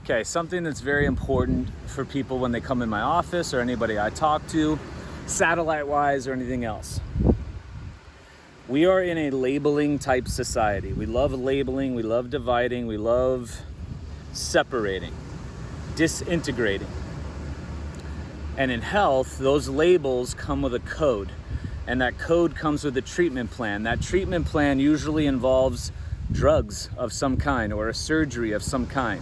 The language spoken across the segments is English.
Okay, something that's very important for people when they come in my office or anybody I talk to, satellite-wise or anything else. We are in a labeling type society. We love labeling, we love dividing, we love separating, disintegrating. And in health, those labels come with a code, and that code comes with a treatment plan. That treatment plan usually involves drugs of some kind or a surgery of some kind.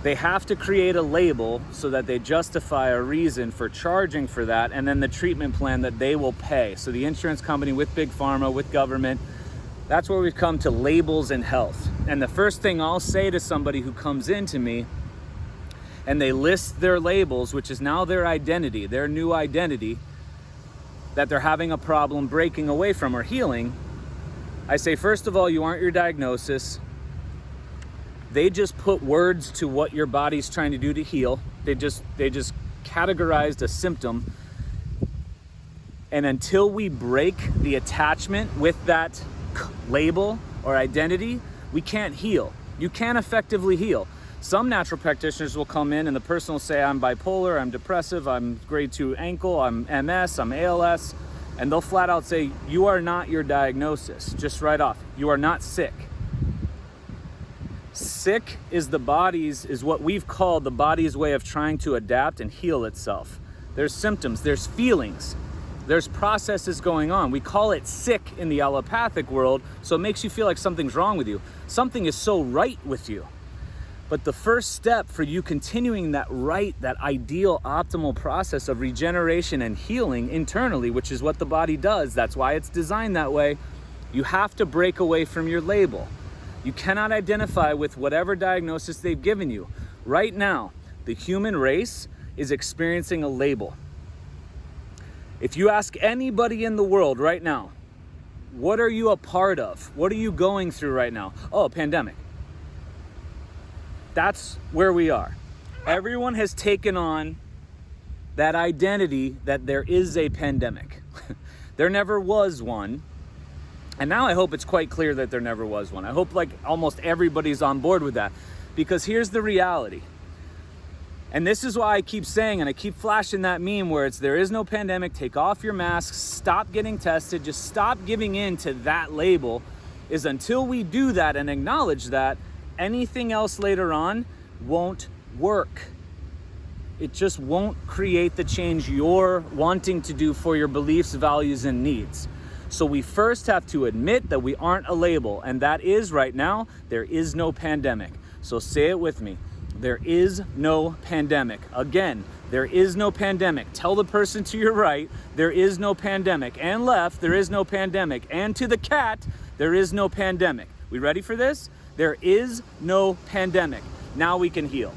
They have to create a label so that they justify a reason for charging for that, and then the treatment plan that they will pay. So the insurance company with big pharma, with government, that's where we've come to labels in health. And the first thing I'll say to somebody who comes into me and they list their labels, which is now their identity, their new identity, that they're having a problem breaking away from or healing, I say, first of all, you aren't your diagnosis. They just put words to what your body's trying to do to heal. They just categorized a symptom. And until we break the attachment with that label or identity, we can't heal. You can't effectively heal. Some natural practitioners will come in and the person will say, I'm bipolar, I'm depressive, I'm grade 2 ankle, I'm MS, I'm ALS. And they'll flat out say, you are not your diagnosis, just right off. You are not sick. Sick is what we've called the body's way of trying to adapt and heal itself. There's symptoms, there's feelings, there's processes going on. We call it sick in the allopathic world, so it makes you feel like something's wrong with you. Something is so right with you. But the first step for you continuing that ideal, optimal process of regeneration and healing internally, which is what the body does, that's why it's designed that way, you have to break away from your label. You cannot identify with whatever diagnosis they've given you. Right now, the human race is experiencing a label. If you ask anybody in the world right now, what are you a part of? What are you going through right now? Oh, pandemic. That's where we are. Everyone has taken on that identity that there is a pandemic. There never was one. And now I hope it's quite clear that there never was one. I hope like almost everybody's on board with that, because here's the reality. And this is why I keep saying, and I keep flashing that meme where it's, there is no pandemic, take off your masks, stop getting tested, just stop giving in to that label, is until we do that and acknowledge that, anything else later on won't work. It just won't create the change you're wanting to do for your beliefs, values, and needs. So we first have to admit that we aren't a label, and that is right now, there is no pandemic. So say it with me. There is no pandemic. Again, there is no pandemic. Tell the person to your right, there is no pandemic. And left, there is no pandemic. And to the cat, there is no pandemic. We ready for this? There is no pandemic. Now we can heal.